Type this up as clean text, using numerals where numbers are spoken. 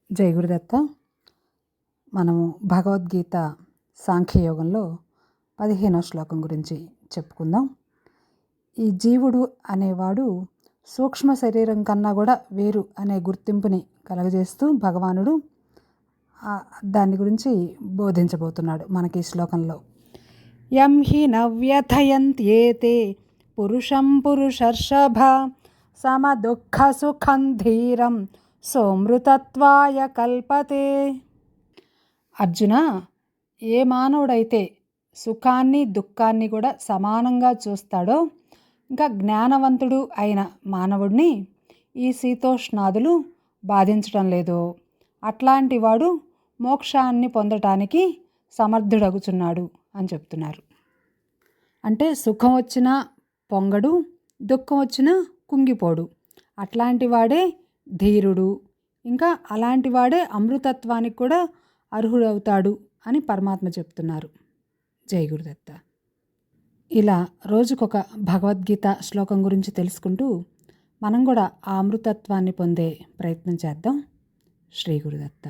జై గురుదత్త. మనము భగవద్గీత సాంఖ్యయోగంలో 15వ శ్లోకం గురించి చెప్పుకుందాం. ఈ జీవుడు అనేవాడు సూక్ష్మ శరీరం కన్నా కూడా వేరు అనే గుర్తింపుని కలగజేస్తూ భగవానుడు దాని గురించి బోధించబోతున్నాడు మనకి ఈ శ్లోకంలో. యం హి నవ్యథయంత్యేతే పురుషం పురుషర్షభ సమదుఃఖ సుఖం ధీరం సోమృతత్వాయ కల్పతే. అర్జున, ఏ మానవుడైతే సుఖాన్ని దుఃఖాన్ని కూడా సమానంగా చూస్తాడో, ఇంకా జ్ఞానవంతుడు అయిన మానవుడిని ఈ శీతోష్ణాదులు బాధించటం లేదో, అట్లాంటి వాడు మోక్షాన్ని పొందటానికి సమర్థుడగుచున్నాడు అని చెప్తున్నారు. అంటే సుఖం వచ్చినా పొంగడు, దుఃఖం వచ్చినా కుంగిపోడు. అట్లాంటి వాడే ధీరుడు, ఇంకా అలాంటి వాడే అమృతత్వానికి కూడా అర్హుడవుతాడు అని పరమాత్మ చెప్తున్నారు. జై గురుదత్త. ఇలా రోజుకొక భగవద్గీత శ్లోకం గురించి తెలుసుకుంటూ మనం కూడా ఆ అమృతత్వాన్ని పొందే ప్రయత్నం చేద్దాం. శ్రీ గురుదత్త.